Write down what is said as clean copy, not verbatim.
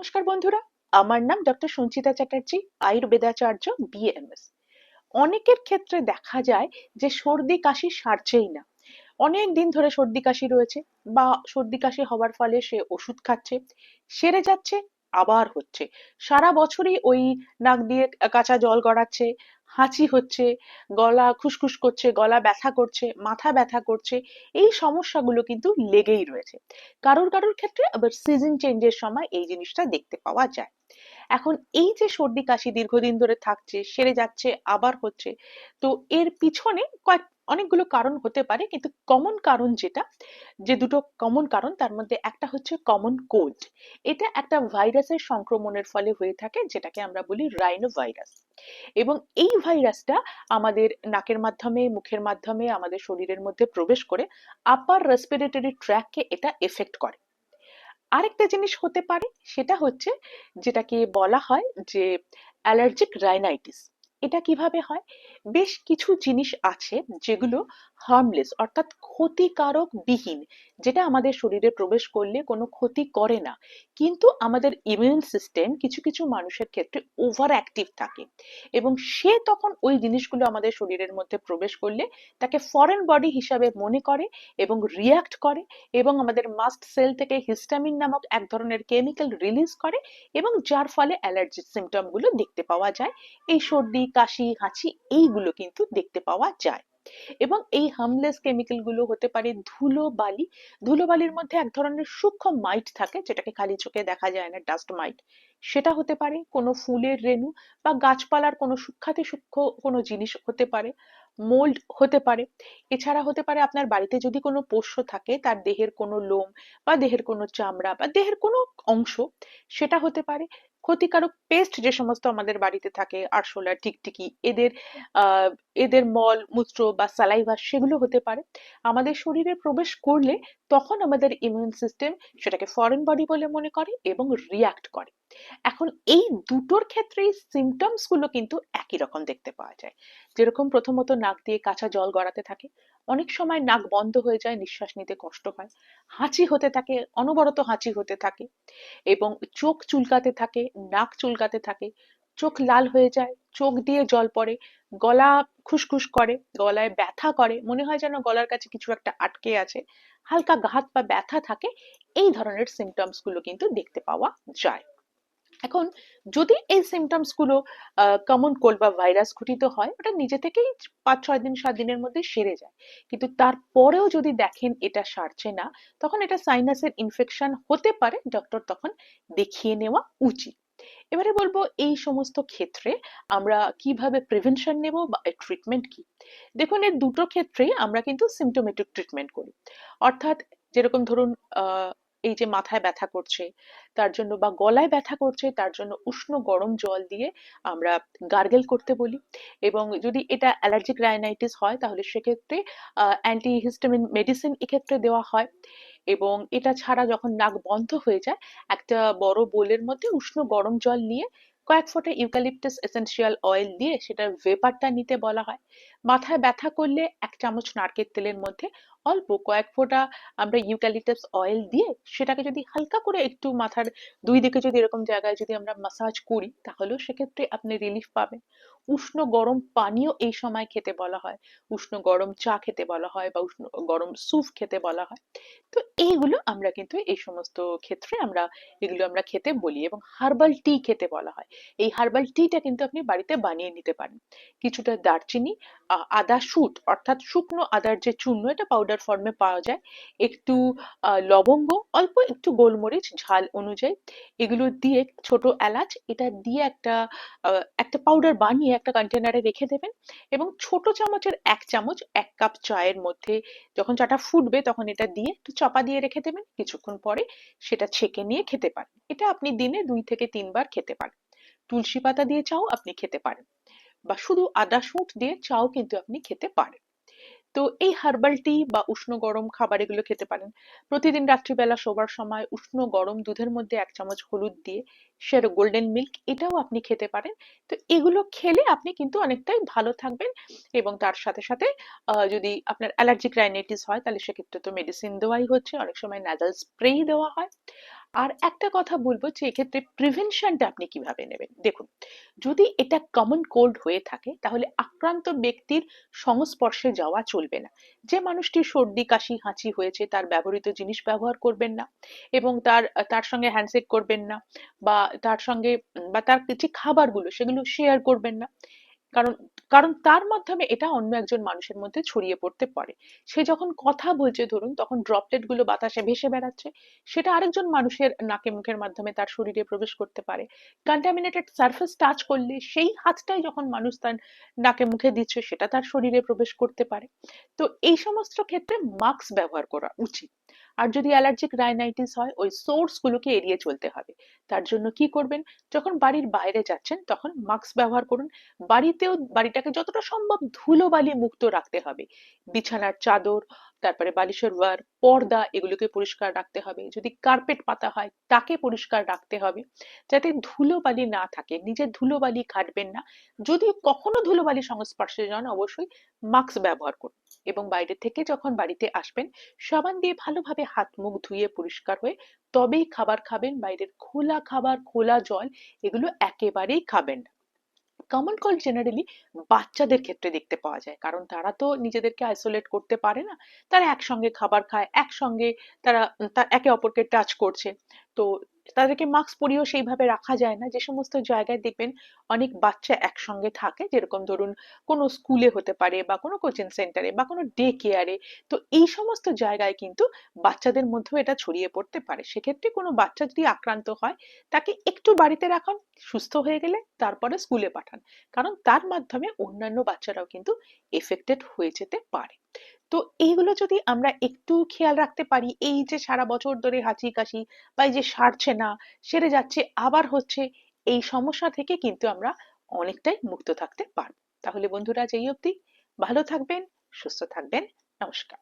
নমস্কার বন্ধুরা, আমার নাম ডক্টর সঞ্চিতা চ্যাটার্জি, আয়ুর্বেদাচার্য, বিএমএস। অনেকের ক্ষেত্রে দেখা যায় যে সর্দি কাশি সারছেই না। অনেক দিন ধরে সর্দি কাশি রয়েছে, বা সর্দি কাশি হওয়ার ফলে সে ওষুধ খাচ্ছে, সেরে যাচ্ছে, আবার হচ্ছে। সারা বছরই ওই নাক দিয়ে কাঁচা জল গড়াচ্ছে, হাঁচি হচ্ছে, গলা খুসখুস করছে, গলা ব্যথা করছে, মাথা ব্যথা করছে। এই সমস্যাগুলো কিন্তু লেগেই রয়েছে। কারোর কারোর ক্ষেত্রে আবার সিজন চেঞ্জের সময় এই জিনিসটা দেখতে পাওয়া যায়। এখন এই যে সর্দি কাশি দীর্ঘদিন ধরে থাকছে, সেরে যাচ্ছে, আবার হচ্ছে, তো এর পিছনে অনেকগুলো কারণ হতে পারে, কিন্তু কমন কারণ যেটা, যে দুটো কমন কারণ, তার মধ্যে একটা হচ্ছে কমন কোল্ড। এটা একটা ভাইরাসের সংক্রমণের ফলে হয়ে থাকে, যেটাকে আমরা বলি রাইনো ভাইরাস। এবং এই ভাইরাসটা আমাদের নাকের মাধ্যমে, মুখের মাধ্যমে আমাদের শরীরের মধ্যে প্রবেশ করে আপার রেসপিরেটরি ট্র্যাককে এটা এফেক্ট করে। আরেকটা জিনিস হতে পারে, সেটা হচ্ছে যেটাকে বলা হয় যে অ্যালার্জিক রাইনাইটিস। এটা কিভাবে হয়? বেশ কিছু জিনিস আছে যেগুলো হার্মলেস, অর্থাৎ ক্ষতিকারক বিহীন, যেটা আমাদের শরীরে প্রবেশ করলে কোনো ক্ষতি করে না, কিন্তু আমাদের ইমিউন সিস্টেম কিছু কিছু মানুষের ক্ষেত্রে ওভার অ্যাক্টিভ থাকে, এবং সে তখন ওই জিনিসগুলো আমাদের শরীরের মধ্যে প্রবেশ করলে তাকে ফরেন বডি হিসাবে মনে করে এবং রিয়াক্ট করে, এবং আমাদের মাস্ট সেল থেকে হিস্টামিন নামক এক ধরনের কেমিক্যাল রিলিজ করে, এবং যার ফলে অ্যালার্জির সিমটম গুলো দেখতে পাওয়া যায়। এই সর্দি কাশি হাঁচি এইগুলো কিন্তু দেখতে পাওয়া যায়। এবং এই হার্মলেস কেমিক্যাল গুলো হতে পারে ধুলো বালি। ধুলো বালির মধ্যে এক ধরনের সূক্ষ্ম মাইট থাকে, যেটাকে খালি চোখে দেখা যায় না, ডাস্ট মাইট। সেটা হতে পারে কোনো ফুলের রেণু, বা গাছপালার কোনো সূক্ষাতি সূক্ষ্ম কোনো জিনিস হতে পারে, মোল্ড হতে পারে। এছাড়া হতে পারে আপনার বাড়িতে যদি কোনো পোষ্য থাকে, তার দেহের কোনো লোম, বা দেহের কোনো চামড়া, বা দেহের কোনো অংশ, সেটা হতে পারে। ক্ষতিকারক পেস্ট যে সমস্ত আমাদের বাড়িতে থাকে, আরশোলা, টিকটিকি, আহ এদের মল মূত্র বা সালাইভা, সেগুলো হতে পারে। আমাদের শরীরে প্রবেশ করলে তখন আমাদের ইমিউন সিস্টেম সেটাকে ফরেন বডি বলে মনে করে এবং রিয়াক্ট করে। এখন এই দুটোর ক্ষেত্রেই সিমটমস গুলো কিন্তু একই রকম দেখতে পাওয়া যায়। যেরকম প্রথমত নাক দিয়ে কাঁচা জল গড়াতে থাকে, অনেক সময় নাক বন্ধ হয়ে যায়, নিঃশ্বাস নিতে কষ্ট হয়, হাঁচি হতে থাকে, অনবরত হাঁচি হতে থাকে, এবং চোখ চুলকাতে থাকে, নাক চুলকাতে থাকে, চোখ লাল হয়ে যায়, চোখ দিয়ে জল পড়ে, গলা খুসখুস করে, গলায় ব্যথা করে, মনে হয় যেন গলার কাছে কিছু একটা আটকে আছে, হালকা হাত পা ব্যথা থাকে। এই ধরনের সিমটমস গুলো কিন্তু দেখতে পাওয়া যায়। এখন যদি এই সিমটমস গুলো কমন কোল্ড বা ভাইরাস ঘটিত হয়, ওটা নিজে থেকেই 5-6 দিন 7 দিনের মধ্যে সেরে যায়। কিন্তু তারপরেও যদি দেখেন এটা সারছে না, তখন এটা সাইনাসের ইনফেকশন হতে পারে, ডক্টর তখন দেখিয়ে নেওয়া উচিত। এবারে বলবো এই সমস্ত ক্ষেত্রে আমরা কিভাবে প্রিভেনশন নেব, বা ট্রিটমেন্ট কি। দেখুন, এর দুটো ক্ষেত্রেই আমরা কিন্তু সিমটোমেটিক ট্রিটমেন্ট করি। অর্থাৎ যেরকম ধরুন, এই যে মাথায় ব্যথা করছে তার জন্য, বা গলায় ব্যথা করছে তার জন্য, উষ্ণ গরম জল দিয়ে আমরা গার্গেল করতে বলি। এবং যদি এটা অ্যালার্জিক রাইনাইটিস হয়, তাহলে সেক্ষেত্রে অ্যান্টিহিস্টামিন মেডিসিন এক্ষেত্রে দেওয়া হয়। এবং এটা ছাড়া যখন নাক বন্ধ হয়ে যায়, একটা বড় বোলের মধ্যে উষ্ণ গরম জল নিয়ে কয়েক ফোঁটা ইউক্যালিপটাস এসেনশিয়াল অয়েল দিয়ে সেটার ভেপারটা নিতে বলা হয়। মাথায় ব্যথা করলে 1 চামচ নারকেল তেলের মধ্যে অল্প কয়েক ফোঁটা আমরা ইউক্যালিপটাস অয়েল দিয়ে সেটাকে যদি হালকা করে একটু মাথার দুই দিকে যদি এরকম জায়গায় যদি আমরা মাসাজ করি, তাহলেও সেক্ষেত্রে আপনি রিলিফ পাবেন। উষ্ণ গরম পানীয় এই সময় খেতে বলা হয়, উষ্ণ গরম চা খেতে বলা হয়, বা উষ্ণ গরম স্যুপ খেতে বলা হয়। তো এইগুলো আমরা কিন্তু এই সমস্ত ক্ষেত্রে এগুলো আমরা খেতে বলি। এবং হার্বাল টি খেতে বলা হয়। এই হার্বাল টিটা কিন্তু আপনি বাড়িতে বানিয়ে নিতে পারেন। কিছুটা দারচিনি, আদা শুট, অর্থাৎ শুকনো আদার যে চূর্ণ, এটা পাউডার ফর্মে পাওয়া যায়, একটু লবঙ্গ, অল্প একটু গোলমরিচ ঝাল অনুযায়ী, এগুলো দিয়ে, ছোট এলাচ, এটা দিয়ে একটা পাউডার বানিয়ে একটা কন্টেনারে রেখে দেবেন। এবং ছোট চামচের 1 চামচ 1 কাপ চায়ের মধ্যে যখন চাটা ফুটবে, তখন এটা দিয়ে একটু চাপা দিয়ে রেখে দেবেন। কিছুক্ষণ পরে সেটা ছেঁকে নিয়ে খেতে পারেন। এটা আপনি দিনে 2 থেকে 3 বার খেতে পারেন। তুলসী পাতা দিয়ে চাও আপনি খেতে পারেন, বা শুধু আদা শুঁট দিয়ে চাও কিন্তু আপনি খেতে পারেন। তো এই হার্বাল টি বা উষ্ণ গরম খাবার এগুলো খেতে পারেন। প্রতিদিন রাত্রিবেলা শোবার সময় উষ্ণ গরম দুধের মধ্যে 1 চামচ হলুদ দিয়ে সেটা গোল্ডেন মিল্ক, এটাও আপনি খেতে পারেন। তো এগুলো খেলে আপনি কিন্তু অনেকটাই ভালো থাকবেন। এবং তার সাথে সাথে যদি আপনার অ্যালার্জিক রাইনাইটিস হয়, তাহলে সেক্ষেত্রে তো মেডিসিন দেওয়াই হচ্ছে, অনেক সময় নাজাল স্প্রে দেওয়া হয়। আর একটা কথা বলবো যে এক্ষেত্রে প্রিভেনশনটা আপনি কিভাবে নেবেন। দেখুন, যদি এটা কমন কোল্ড হয়ে থাকে তাহলে আক্রান্ত ব্যক্তির সংস্পর্শে যাওয়া চলবে না। যে মানুষটির সর্দি কাশি হাঁচি হয়েছে তার ব্যবহৃত জিনিস ব্যবহার করবেন না, এবং তার তার সঙ্গে হ্যান্ডশেক করবেন না, বা তার সঙ্গে বা তার যে খাবারগুলো সেগুলো শেয়ার করবেন না। কারণ কারণ তার মাধ্যমে এটা অন্য একজন মানুষের মধ্যে ছড়িয়ে পড়তে পারে। সে যখন কথা বলছে ধরুন, তখন ড্রপলেট গুলো বাতাসে ভেসে বেড়াচ্ছে, সেটা আরেকজন মানুষের নাকে মুখের মাধ্যমে তার শরীরে প্রবেশ করতে পারে। কন্টামিনেটেড সারফেস টাচ করলে সেই হাতটাই যখন মানুষ তার নাকে মুখে দিচ্ছে সেটা তার শরীরে প্রবেশ করতে পারে। তো এই সমস্ত ক্ষেত্রে মাস্ক ব্যবহার করা উচিত। আর যদি অ্যালার্জিক রাইনাইটিস হয়, ওই সোর্স গুলোকে এড়িয়ে চলতে হবে। তার জন্য কি করবেন? যখন বাড়ির বাইরে যাচ্ছেন তখন মাস্ক ব্যবহার করুন। বাড়িতেও বাড়িটাকে যতটা সম্ভব ধুলোবালি মুক্ত রাখতে হবে। বিছানার চাদর, তারপরে বালিশের ওয়ার, পর্দা এগুলোকে পরিষ্কার রাখতে হবে। যদি কার্পেট পাতা হয় তাকে পরিষ্কার রাখতে হবে, যাতে ধুলোবালি না থাকে। নিজের ধুলোবালি ঘাঁটবেন না। যদি কখনো ধুলোবালি সংস্পর্শে যান অবশ্যই মাস্ক ব্যবহার করুন। এবং বাইরে থেকে যখন বাড়িতে আসবেন সাবান দিয়ে ভালোভাবে হাত মুখ ধুয়ে পরিষ্কার হয়ে তবেই খাবার খাবেন। বাইরের খোলা খাবার, খোলা জল এগুলো একেবারেই খাবেন না। কমন কোল্ড জেনারেলি বাচ্চাদের ক্ষেত্রে দেখতে পাওয়া যায়, কারণ তারা তো নিজেদেরকে আইসোলেট করতে পারে না। তারা একসঙ্গে খাবার খায়, একসঙ্গে তারা একে অপরকে টাচ করছে। তো তাদেরকে মাস্ক পরিয়েও সেইভাবে রাখা যায় না। যে সমস্ত জায়গায় দেখবেন অনেক বাচ্চা একসঙ্গে থাকে, যেরকম ধরুন কোনো স্কুলে হতে পারে, বা কোনো কোচিং সেন্টারে, বা কোনো ডে কেয়ারে। তো এই সমস্ত জায়গায় কিন্তু বাচ্চাদের মধ্যেও এটা ছড়িয়ে পড়তে পারে। সেক্ষেত্রে কোনো বাচ্চা যদি আক্রান্ত হয় তাকে একটু বাড়িতে রাখান, সুস্থ হয়ে গেলে তারপরে স্কুলে পাঠান। কারণ তার মাধ্যমে অন্যান্য বাচ্চারাও কিন্তু এফেক্টেড হয়ে যেতে পারে। তো এইগুলো যদি আমরা একটু খেয়াল রাখতে পারি, এই যে সারা বছর ধরে হাঁচি কাশি বা এই যে সারছে না, সেরে যাচ্ছে আবার হচ্ছে, এই সমস্যা থেকে কিন্তু আমরা অনেকটাই মুক্ত থাকতে পারবো। তাহলে বন্ধুরা, আজ এই অবধি। ভালো থাকবেন, সুস্থ থাকবেন। নমস্কার।